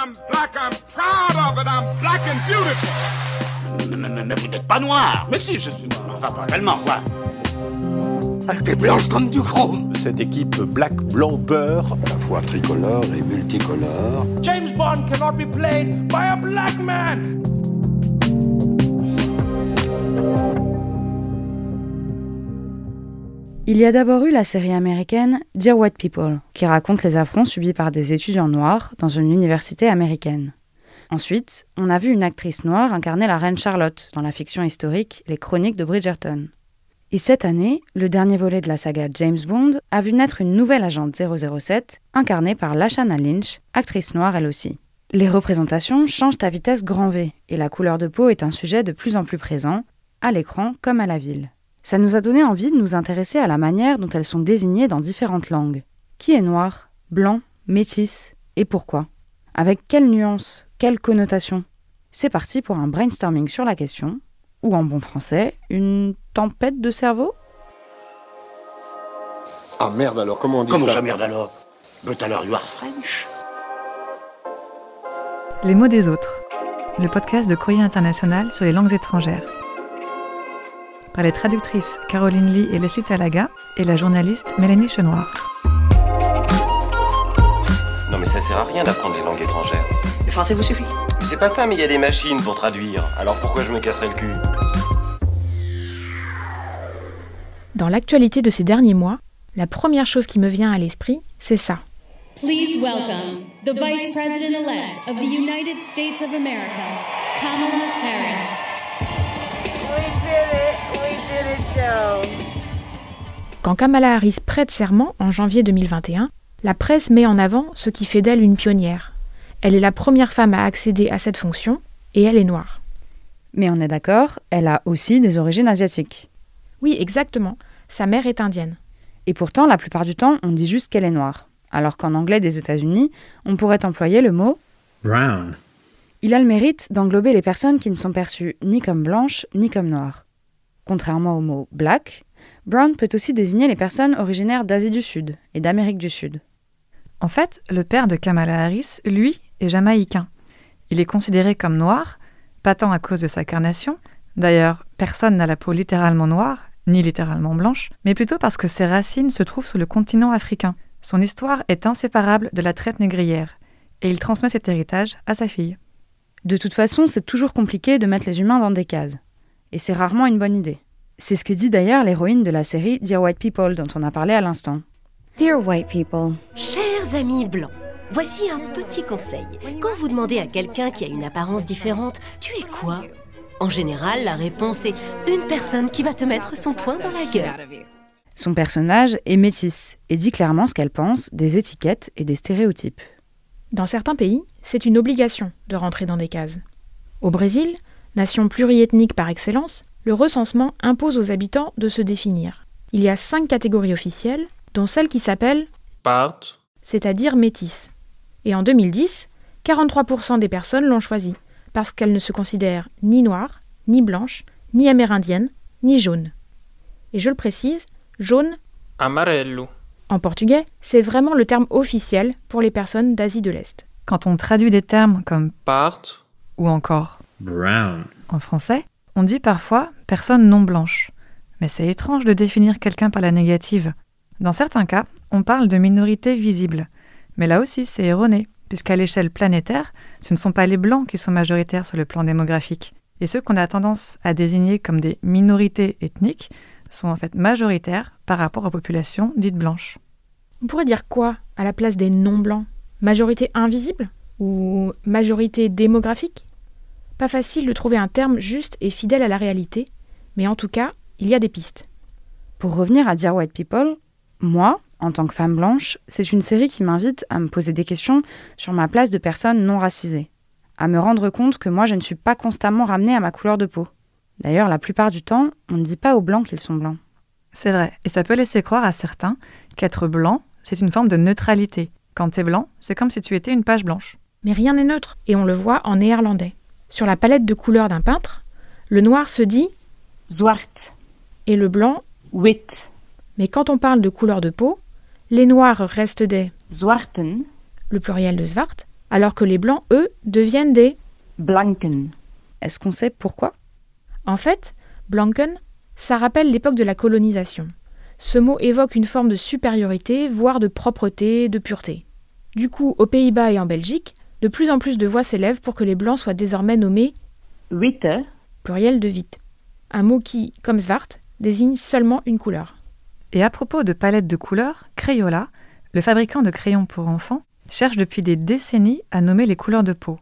I'm black, I'm proud of it, I'm black and beautiful. Mais vous n'êtes pas noir. Mais si, je suis noir. Enfin, pas tellement, quoi. Elle était blanche comme du chrome. Cette équipe black, blanc, beurre, à la fois tricolore et multicolore. James Bond cannot be played by a black man. Il y a d'abord eu la série américaine Dear White People, qui raconte les affronts subis par des étudiants noirs dans une université américaine. Ensuite, on a vu une actrice noire incarner la reine Charlotte dans la fiction historique Les Chroniques de Bridgerton. Et cette année, le dernier volet de la saga James Bond a vu naître une nouvelle agente 007, incarnée par Lashana Lynch, actrice noire elle aussi. Les représentations changent à vitesse grand V, et la couleur de peau est un sujet de plus en plus présent, à l'écran comme à la ville. Ça nous a donné envie de nous intéresser à la manière dont elles sont désignées dans différentes langues. Qui est noir, blanc, métis, et pourquoi ? Avec quelles nuances, quelles connotations ? C'est parti pour un brainstorming sur la question, ou en bon français, une tempête de cerveau ? Ah merde alors, comment on dit Comment ça ? ça, merde alors? But alors you are French. Les mots des autres, le podcast de Courrier International sur les langues étrangères. Par les traductrices Caroline Lee et Leslie Talaga et la journaliste Mélanie Chenoir. Non mais ça sert à rien d'apprendre les langues étrangères. Le français vous suffit. C'est pas ça, mais il y a des machines pour traduire. Alors pourquoi je me casserais le cul ? Dans l'actualité de ces derniers mois, la première chose qui me vient à l'esprit, c'est ça. Please welcome the Vice President-elect of the United States of America, Kamala Harris. Quand Kamala Harris prête serment en janvier 2021, la presse met en avant ce qui fait d'elle une pionnière. Elle est la première femme à accéder à cette fonction et elle est noire. Mais on est d'accord, elle a aussi des origines asiatiques. Oui, exactement. Sa mère est indienne. Et pourtant, la plupart du temps, on dit juste qu'elle est noire. Alors qu'en anglais des États-Unis, on pourrait employer le mot brown. Il a le mérite d'englober les personnes qui ne sont perçues ni comme blanches ni comme noires. Contrairement au mot black, brown peut aussi désigner les personnes originaires d'Asie du Sud et d'Amérique du Sud. En fait, le père de Kamala Harris, lui, est jamaïcain. Il est considéré comme noir, pas tant à cause de sa carnation, d'ailleurs personne n'a la peau littéralement noire, ni littéralement blanche, mais plutôt parce que ses racines se trouvent sur le continent africain. Son histoire est inséparable de la traite négrière, et il transmet cet héritage à sa fille. De toute façon, c'est toujours compliqué de mettre les humains dans des cases. Et c'est rarement une bonne idée. C'est ce que dit d'ailleurs l'héroïne de la série Dear White People dont on a parlé à l'instant. Dear White People. Chers amis blancs, voici un petit conseil. Quand vous demandez à quelqu'un qui a une apparence différente « Tu es quoi ?» En général, la réponse est « Une personne qui va te mettre son poing dans la gueule. » Son personnage est métisse et dit clairement ce qu'elle pense des étiquettes et des stéréotypes. Dans certains pays, c'est une obligation de rentrer dans des cases. Au Brésil, nation pluriethnique par excellence, le recensement impose aux habitants de se définir. Il y a 5 catégories officielles, dont celle qui s'appelle part, c'est-à-dire métisse. Et en 2010, 43% des personnes l'ont choisi, parce qu'elles ne se considèrent ni noires, ni blanches, ni amérindiennes, ni jaunes. Et je le précise, jaune, amarello. En portugais, c'est vraiment le terme officiel pour les personnes d'Asie de l'Est. Quand on traduit des termes comme part ou encore brown en français, on dit parfois « personne non blanche ». Mais c'est étrange de définir quelqu'un par la négative. Dans certains cas, on parle de minorité visible. Mais là aussi, c'est erroné, puisqu'à l'échelle planétaire, ce ne sont pas les blancs qui sont majoritaires sur le plan démographique. Et ceux qu'on a tendance à désigner comme des minorités ethniques sont en fait majoritaires par rapport aux populations dites blanches. On pourrait dire quoi à la place des non-blancs ? Majorité invisible ? Ou majorité démographique ? Pas facile de trouver un terme juste et fidèle à la réalité, mais en tout cas, il y a des pistes. Pour revenir à Dear White People, moi, en tant que femme blanche, c'est une série qui m'invite à me poser des questions sur ma place de personne non racisée, à me rendre compte que moi je ne suis pas constamment ramenée à ma couleur de peau. D'ailleurs, la plupart du temps, on ne dit pas aux blancs qu'ils sont blancs. C'est vrai, et ça peut laisser croire à certains qu'être blanc, c'est une forme de neutralité. Quand t'es blanc, c'est comme si tu étais une page blanche. Mais rien n'est neutre, et on le voit en néerlandais. Sur la palette de couleurs d'un peintre, le noir se dit zwart et le blanc wit. Mais quand on parle de couleur de peau, les noirs restent des zwarten, le pluriel de zwart, alors que les blancs, eux, deviennent des Blanken. Est-ce qu'on sait pourquoi? En fait, Blanken, ça rappelle l'époque de la colonisation. Ce mot évoque une forme de supériorité, voire de propreté, de pureté. Du coup, aux Pays-Bas et en Belgique, de plus en plus de voix s'élèvent pour que les blancs soient désormais nommés Witte, pluriel de vite. Un mot qui, comme zwart, désigne seulement une couleur. Et à propos de palettes de couleurs, Crayola, le fabricant de crayons pour enfants, cherche depuis des décennies à nommer les couleurs de peau.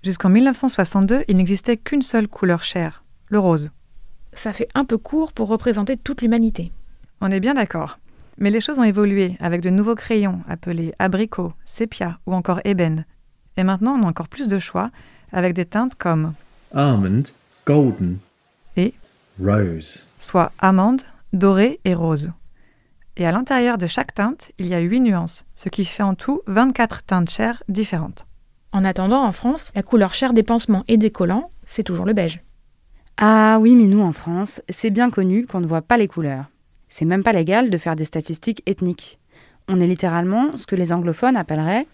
Jusqu'en 1962, il n'existait qu'une seule couleur chair, le rose. Ça fait un peu court pour représenter toute l'humanité. On est bien d'accord. Mais les choses ont évolué avec de nouveaux crayons appelés abricot, sépia ou encore ébène. Et maintenant, on a encore plus de choix avec des teintes comme almond, golden et rose, soit amande, doré et rose. Et à l'intérieur de chaque teinte, il y a 8 nuances, ce qui fait en tout 24 teintes chair différentes. En attendant, en France, la couleur chair des pansements et des collants, c'est toujours le beige. Ah oui, mais nous, en France, c'est bien connu qu'on ne voit pas les couleurs. C'est même pas légal de faire des statistiques ethniques. On est littéralement ce que les anglophones appelleraient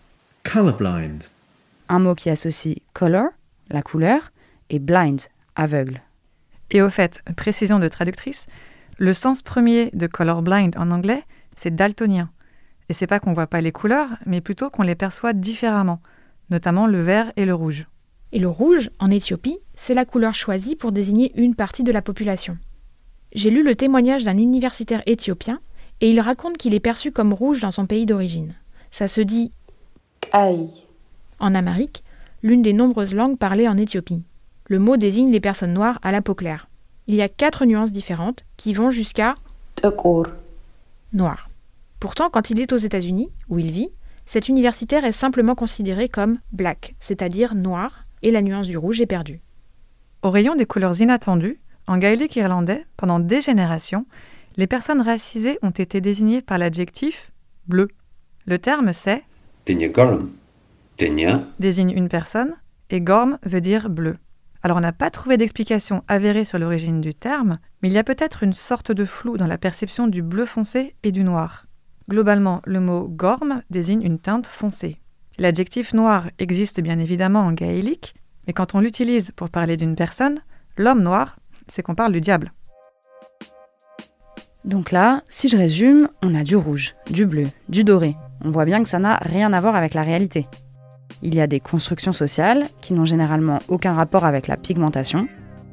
colorblind. Un mot qui associe color, la couleur, et blind, aveugle. Et au fait, précision de traductrice, le sens premier de colorblind en anglais, c'est daltonien. Et c'est pas qu'on voit pas les couleurs, mais plutôt qu'on les perçoit différemment, notamment le vert et le rouge. Et le rouge, en Éthiopie, c'est la couleur choisie pour désigner une partie de la population. J'ai lu le témoignage d'un universitaire éthiopien et il raconte qu'il est perçu comme rouge dans son pays d'origine. Ça se dit K'aï. En amharique, l'une des nombreuses langues parlées en Éthiopie. Le mot désigne les personnes noires à la peau claire. Il y a 4 nuances différentes qui vont jusqu'à noir. Pourtant, quand il est aux États-Unis, où il vit, cet universitaire est simplement considéré comme black, c'est-à-dire noir, et la nuance du rouge est perdue. Au rayon des couleurs inattendues, en gaélique irlandais, pendant des générations, les personnes racisées ont été désignées par l'adjectif bleu. Le terme c'est Gorm. Désigne une personne et gorm veut dire bleu. Alors on n'a pas trouvé d'explication avérée sur l'origine du terme, mais il y a peut-être une sorte de flou dans la perception du bleu foncé et du noir. Globalement, le mot gorm désigne une teinte foncée. L'adjectif noir existe bien évidemment en gaélique, mais quand on l'utilise pour parler d'une personne, l'homme noir, c'est qu'on parle du diable. Donc là, si je résume, on a du rouge, du bleu, du doré. On voit bien que ça n'a rien à voir avec la réalité. Il y a des constructions sociales qui n'ont généralement aucun rapport avec la pigmentation.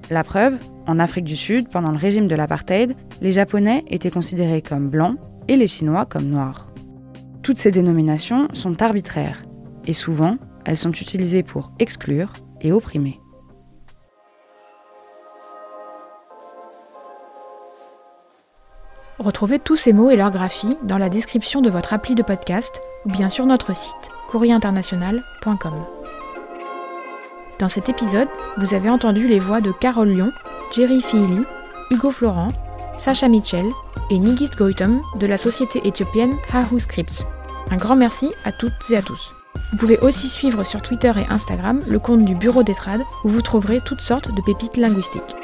La preuve, en Afrique du Sud, pendant le régime de l'apartheid, les Japonais étaient considérés comme blancs et les Chinois comme noirs. Toutes ces dénominations sont arbitraires et souvent, elles sont utilisées pour exclure et opprimer. Retrouvez tous ces mots et leurs graphies dans la description de votre appli de podcast ou bien sur notre site courrierinternational.com. Dans cet épisode, vous avez entendu les voix de Carole Lyon, Jerry Feely, Hugo Florent, Sacha Mitchell et Nigist Goitom de la société éthiopienne Hahu Scripts. Un grand merci à toutes et à tous. Vous pouvez aussi suivre sur Twitter et Instagram le compte du Bureau d'Etrad où vous trouverez toutes sortes de pépites linguistiques.